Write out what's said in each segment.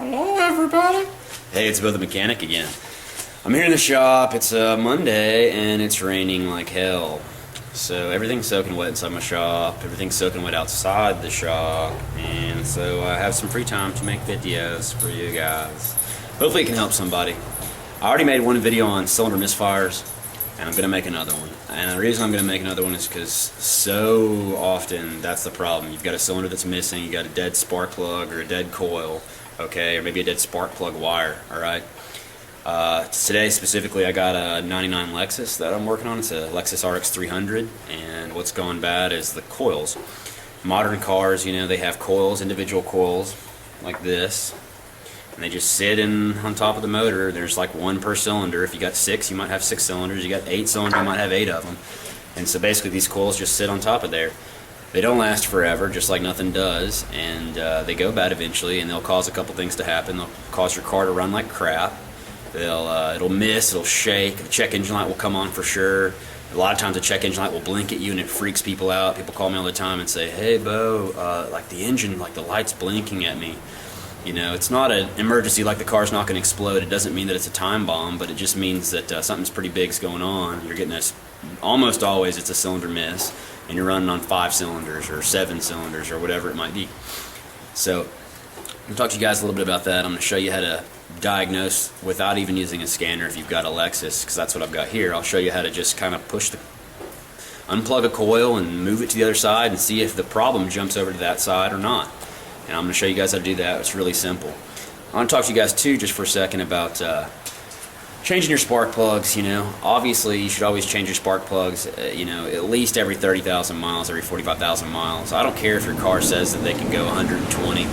Hello, everybody. Hey, it's Beauthemechanic again. I'm here in the shop. It's Monday, and it's raining like hell. So everything's soaking wet inside my shop. Everything's soaking wet outside the shop. And so I have some free time to make videos for you guys. Hopefully it can help somebody. I already made one video on cylinder misfires, and I'm going to make another one. And the reason I'm going to make another one is because so often that's the problem. You've got a cylinder that's missing, you got a dead spark plug or a dead coil, okay, or maybe a dead spark plug wire, alright? Today specifically I got a 99 Lexus that I'm working on. It's a Lexus RX 300, and what's gone bad is the coils. Modern cars, you know, they have coils, individual coils like this, and they just sit on top of the motor. There's like one per cylinder. If you got 6, you might have 6 cylinders. You got 8 cylinders, you might have 8 of them. And so basically these coils just sit on top of there. They don't last forever, just like nothing does, and they go bad eventually, and they'll cause a couple things to happen. They'll cause your car to run like crap. It'll miss, it'll shake, the check engine light will come on for sure. A lot of times the check engine light will blink at you and it freaks people out. People call me all the time and say, hey Bo, like the engine, like the light's blinking at me. You know, it's not an emergency like the car's not going to explode. It doesn't mean that it's a time bomb, but it just means that something's pretty big's going on. You're getting almost always it's a cylinder miss, and you're running on 5 cylinders or 7 cylinders or whatever it might be. So I'm going to talk to you guys a little bit about that. I'm going to show you how to diagnose without even using a scanner if you've got a Lexus, because that's what I've got here. I'll show you how to just kind of unplug a coil and move it to the other side and see if the problem jumps over to that side or not. And I'm going to show you guys how to do that. It's really simple. I want to talk to you guys too just for a second about changing your spark plugs. You know, obviously you should always change your spark plugs, you know, at least every 30,000 miles, every 45,000 miles. I don't care if your car says that they can go 120.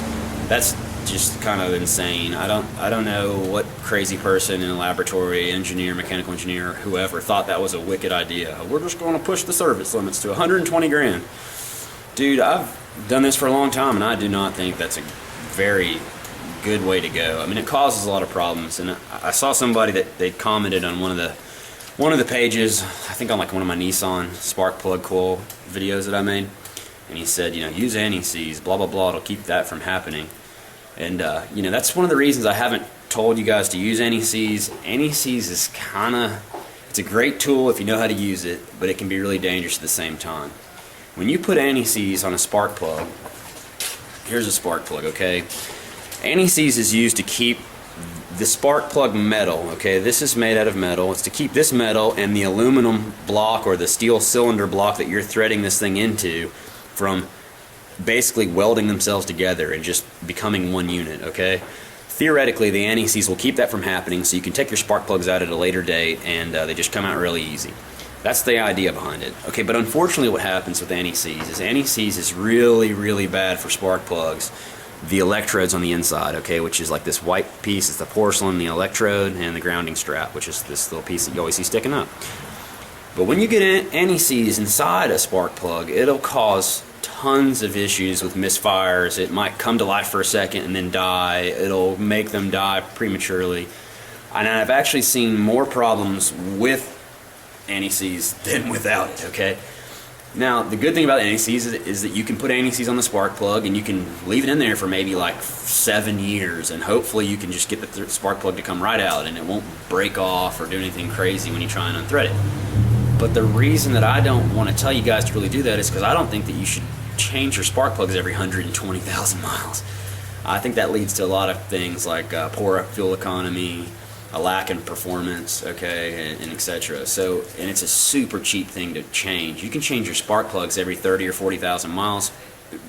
That's just kind of insane. I don't know what crazy person in a laboratory, engineer, mechanical engineer, whoever thought that was a wicked idea. We're just going to push the service limits to 120 grand. Dude, I've done this for a long time, and I do not think that's a very good way to go. I mean, it causes a lot of problems, and I saw somebody that they commented on one of the pages, I think on like one of my Nissan spark plug coil videos that I made, and he said, you know, use anti-seize, blah blah blah, it'll keep that from happening. And you know, that's one of the reasons I haven't told you guys to use anti-seize. Anti-seize is it's a great tool if you know how to use it, but it can be really dangerous at the same time. When you put anti-seize on a spark plug, here's a spark plug, okay? Anti-seize is used to keep the spark plug metal, okay? This is made out of metal. It's to keep this metal and the aluminum block or the steel cylinder block that you're threading this thing into from basically welding themselves together and just becoming one unit, okay? Theoretically, the anti-seize will keep that from happening, so you can take your spark plugs out at a later date and they just come out really easy. That's the idea behind it. Okay, but unfortunately what happens with anti-seize is really, really bad for spark plugs. The electrodes on the inside, okay, which is like this white piece, it's the porcelain, the electrode, and the grounding strap, which is this little piece that you always see sticking up. But when you get anti-seize inside a spark plug, it'll cause tons of issues with misfires. It might come to life for a second and then die. It'll make them die prematurely. And I've actually seen more problems with anti-seize than without it, okay? Now, the good thing about anti-seize is that you can put anti-seize on the spark plug and you can leave it in there for maybe like 7 years, and hopefully you can just get the spark plug to come right out and it won't break off or do anything crazy when you try and unthread it. But the reason that I don't want to tell you guys to really do that is because I don't think that you should change your spark plugs every 120,000 miles. I think that leads to a lot of things like poor fuel economy, a lack in performance, okay, and etc. So, and it's a super cheap thing to change. You can change your spark plugs every 30 or 40,000 miles.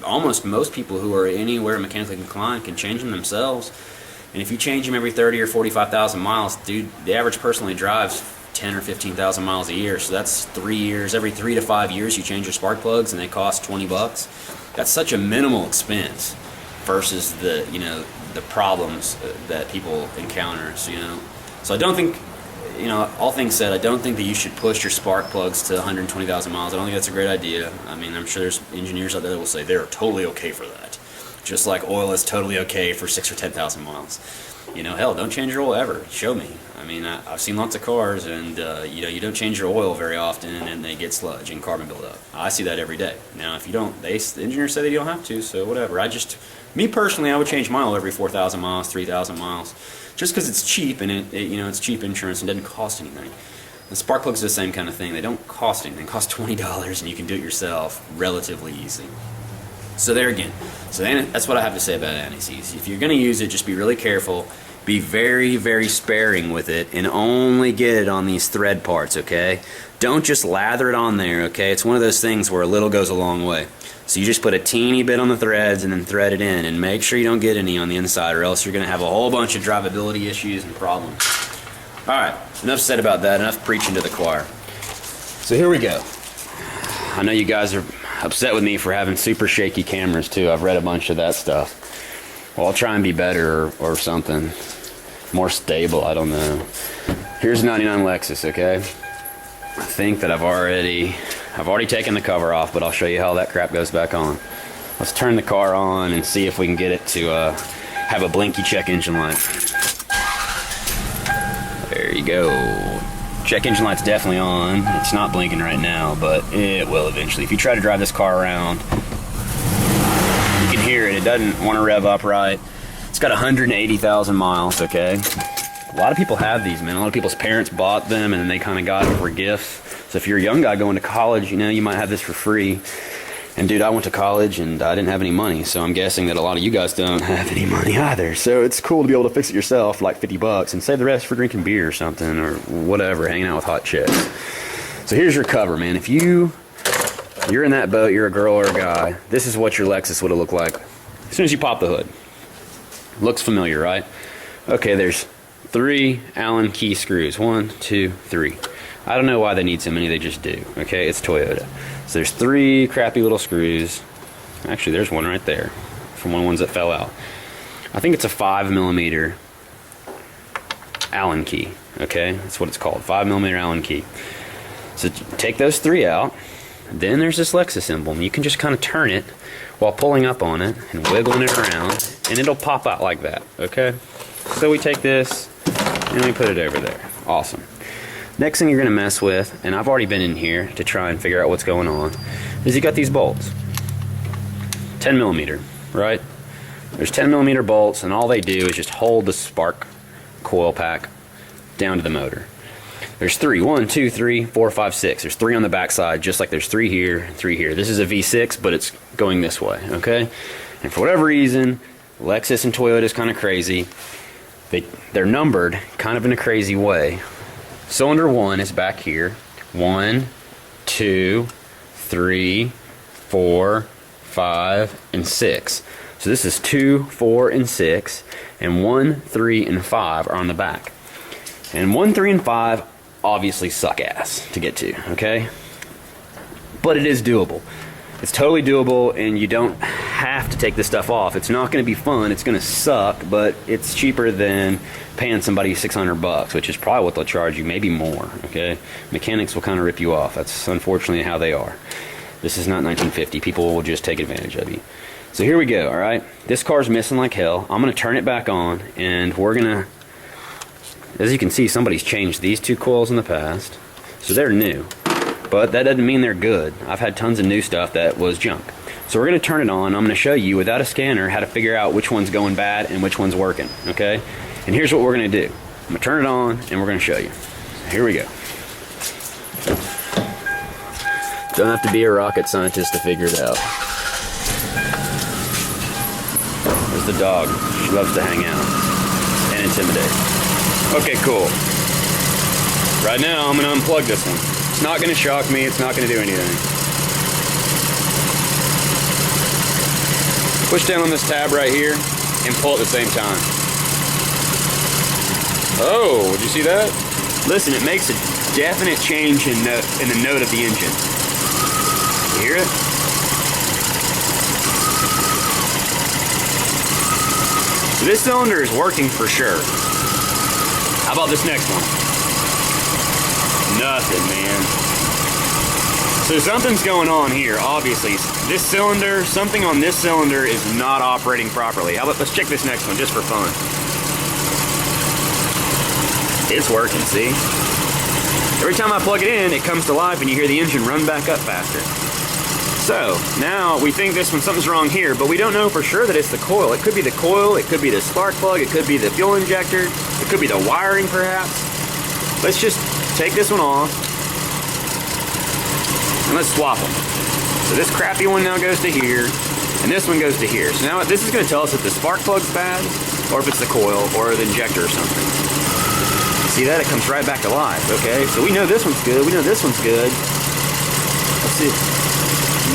Almost most people who are anywhere mechanically inclined can change them themselves. And if you change them every 30 or 45,000 miles, dude, the average person only drives 10 or 15,000 miles a year. So that's 3 years. Every 3 to 5 years you change your spark plugs and they cost $20. That's such a minimal expense versus the, you know, the problems that people encounter, so, you know. So I don't think, you know, all things said, I don't think that you should push your spark plugs to 120,000 miles. I don't think that's a great idea. I mean, I'm sure there's engineers out there that will say they're totally okay for that. Just like oil is totally okay for 6 or 10,000 miles. You know, hell, don't change your oil ever. Show me. I mean, I've seen lots of cars, and you know, you don't change your oil very often, and they get sludge and carbon buildup. I see that every day. Now, if you don't, the engineers say that you don't have to, so whatever. Me personally, I would change my oil every 4,000 miles, 3,000 miles, just because it's cheap, and you know, it's cheap insurance and doesn't cost anything. The spark plugs are the same kind of thing. They don't cost anything. They cost $20, and you can do it yourself relatively easy. So there again. So that's what I have to say about anti-seize. If you're going to use it, just be really careful. Be very, very sparing with it, and only get it on these thread parts, okay? Don't just lather it on there, okay? It's one of those things where a little goes a long way. So you just put a teeny bit on the threads and then thread it in, and make sure you don't get any on the inside, or else you're going to have a whole bunch of drivability issues and problems. Alright, enough said about that, enough preaching to the choir. So here we go. I know you guys are upset with me for having super shaky cameras too. I've read a bunch of that stuff. Well, I'll try and be better or something. More stable, I don't know. Here's 99 Lexus, okay? I think that I've already taken the cover off, but I'll show you how that crap goes back on. Let's turn the car on and see if we can get it to have a blinky check engine light. There you go. Check engine light's definitely on. It's not blinking right now, but it will eventually. If you try to drive this car around, you can hear it. It doesn't want to rev up right. It's got 180,000 miles, okay? A lot of people have these, man. A lot of people's parents bought them, and they kind of got them for gifts. So if you're a young guy going to college, you know, you might have this for free. And dude, I went to college and I didn't have any money, so I'm guessing that a lot of you guys don't have any money either. So it's cool to be able to fix it yourself, like 50 bucks, and save the rest for drinking beer or something, or whatever, hanging out with hot chicks. So here's your cover, man. If you're in that boat, you're a girl or a guy, this is what your Lexus would have looked like as soon as you pop the hood. Looks familiar, right? Okay, there's 3 Allen key screws. 1, 2, 3. I don't know why they need so many, they just do. Okay, it's Toyota. So there's 3 crappy little screws. Actually, there's one right there from one of the ones that fell out. I think it's a 5mm Allen key. Okay, that's what it's called, 5mm Allen key. So take those 3 out. Then there's this Lexus emblem. You can just kind of turn it while pulling up on it and wiggling it around, and it'll pop out like that. Okay, so we take this and we put it over there. Awesome. Next thing you're going to mess with, and I've already been in here to try and figure out what's going on, is you got these bolts. 10mm, right? There's 10mm bolts, and all they do is just hold the spark coil pack down to the motor. There's 3. 1, 2, 3, 4, 5, 6. There's 3 on the back side, just like there's 3 here and 3 here. This is a V6, but it's going this way, okay? And for whatever reason, Lexus and Toyota is kind of crazy. They're numbered kind of in a crazy way. Cylinder 1 is back here. 1, 2, 3, 4, 5, and 6. So this is 2, 4, and 6, and 1, 3, and 5 are on the back. And 1, 3, and 5 obviously suck ass to get to, okay? But it is doable. It's totally doable, and you don't have to take this stuff off. It's not going to be fun. It's going to suck, but it's cheaper than paying somebody $600, which is probably what they'll charge you, maybe more, okay? Mechanics will kind of rip you off. That's unfortunately how they are. This is not 1950. People will just take advantage of you. So here we go, all right? This car's missing like hell. I'm going to turn it back on, and we're going to, as you can see, somebody's changed these 2 coils in the past, so they're new. But that doesn't mean they're good. I've had tons of new stuff that was junk. So we're going to turn it on. I'm going to show you, without a scanner, how to figure out which one's going bad and which one's working, okay? And here's what we're going to do. I'm going to turn it on, and we're going to show you. Here we go. Don't have to be a rocket scientist to figure it out. There's the dog. She loves to hang out and intimidate. Okay, cool. Right now, I'm going to unplug this one. It's not going to shock me. It's not going to do anything. Push down on this tab right here and pull at the same time. Oh, did you see that? Listen, it makes a definite change in the note of the engine. You hear it? So this cylinder is working for sure. How about this next one? Nothing, man. So something's going on here, obviously. This cylinder, something on this cylinder is not operating properly. How about, let's check this next one just for fun. It's working, see? Every time I plug it in, it comes to life and you hear the engine run back up faster. So, now we think this one, something's wrong here, but we don't know for sure that it's the coil. It could be the coil, it could be the spark plug, it could be the fuel injector, it could be the wiring perhaps. Let's just take this one off and let's swap them. So this crappy one now goes to here, and this one goes to here. So now this is going to tell us if the spark plug's bad, or if it's the coil, or the injector or something. See that? It comes right back to life, okay? So we know this one's good, we know this one's good. Let's see.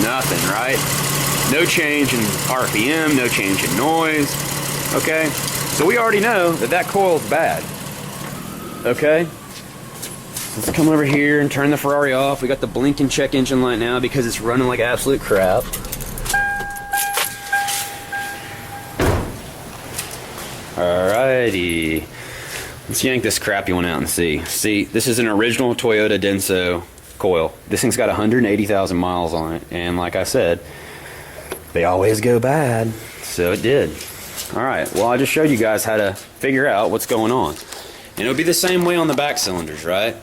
Nothing, right? No change in RPM, no change in noise, okay? So we already know that that coil's bad, okay? Let's come over here and turn the Ferrari off. We got the blinking check engine light now because it's running like absolute crap. Alrighty. Let's yank this crappy one out and see. See, this is an original Toyota Denso coil. This thing's got 180,000 miles on it, and like I said, they always go bad. So it did. Alright, well I just showed you guys how to figure out what's going on. And it'll be the same way on the back cylinders, right?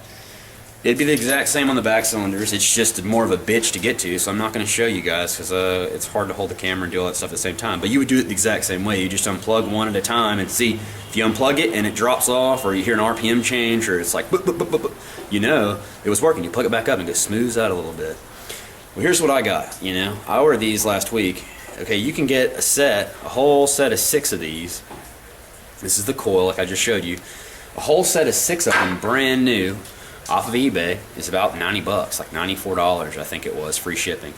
It'd be the exact same on the back cylinders. It's just more of a bitch to get to, so I'm not going to show you guys because it's hard to hold the camera and do all that stuff at the same time. But you would do it the exact same way. You just unplug one at a time and see if you unplug it and it drops off, or you hear an RPM change, or it's like boop, boop, boop, boop, boop. You know it was working. You plug it back up and it smooths out a little bit. Well, here's what I got. You know, I ordered these last week. Okay, you can get a whole set of 6 of these. This is the coil, like I just showed you. A whole set of 6 of them, brand new, off of eBay, is about 90 bucks, like $94 I think it was, free shipping.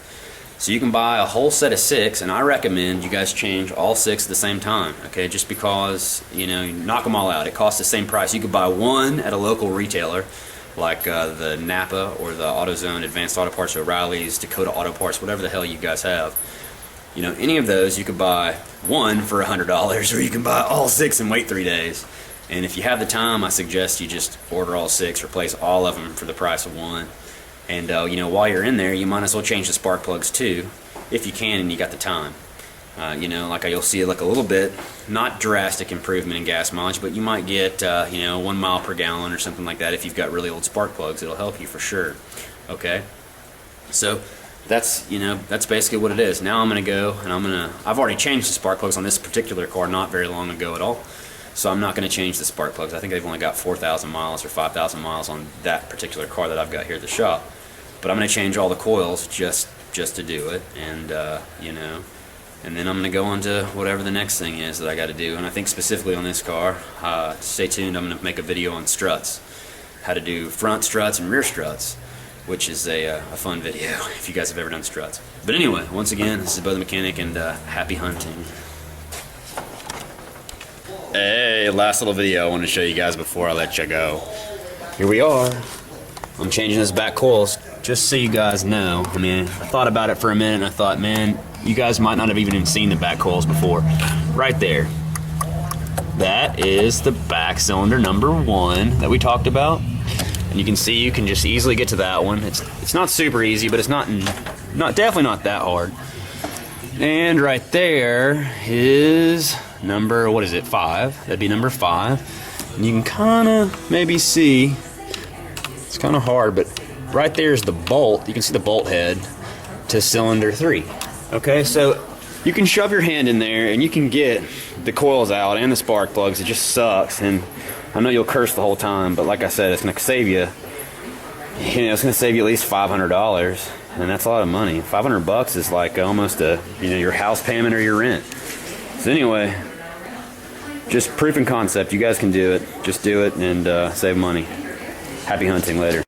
So you can buy a whole set of 6, and I recommend you guys change all 6 at the same time, okay? Just because, you know, you knock them all out. It costs the same price. You could buy one at a local retailer, like the Napa or the AutoZone, Advanced Auto Parts, O'Reilly's, Dakota Auto Parts, whatever the hell you guys have. You know, any of those, you could buy one for $100, or you can buy all 6 and wait 3 days. And if you have the time, I suggest you just order all 6, replace all of them for the price of one. And you know, while you're in there, you might as well change the spark plugs too, if you can and you got the time. You know, like you'll see like a little bit, not drastic improvement in gas mileage, but you might get you know, 1 mile per gallon or something like that. If you've got really old spark plugs, it'll help you for sure. Okay, so that's, you know, that's basically what it is. Now I'm gonna go and I've already changed the spark plugs on this particular car not very long ago at all. So I'm not going to change the spark plugs. I think they've only got 4,000 miles or 5,000 miles on that particular car that I've got here at the shop. But I'm going to change all the coils just to do it, and you know, and then I'm going to go on to whatever the next thing is that I got to do. And I think specifically on this car, stay tuned. I'm going to make a video on struts, how to do front struts and rear struts, which is a fun video if you guys have ever done struts. But anyway, once again, this is Beauthemechanic, and happy hunting. Hey, last little video I want to show you guys before I let you go. Here we are. I'm changing this back coils just so you guys know. I mean, I thought about it for a minute and I thought, man, you guys might not have even seen the back coils before. Right there. That is the back cylinder number 1 that we talked about. And you can see you can just easily get to that one. It's not super easy, but it's not definitely not that hard. And right there is number, what is it, 5? That'd be number 5. And you can kind of maybe see, it's kind of hard, but right there's the bolt. You can see the bolt head to cylinder 3. Okay, so you can shove your hand in there and you can get the coils out and the spark plugs. It just sucks, and I know you'll curse the whole time, but like I said, it's going to save you, you know, it's going to save you at least $500, and that's a lot of money. 500 bucks is like almost a, you know, your house payment or your rent. So anyway, just proof and concept. You guys can do it. Just do it and save money. Happy hunting. Later.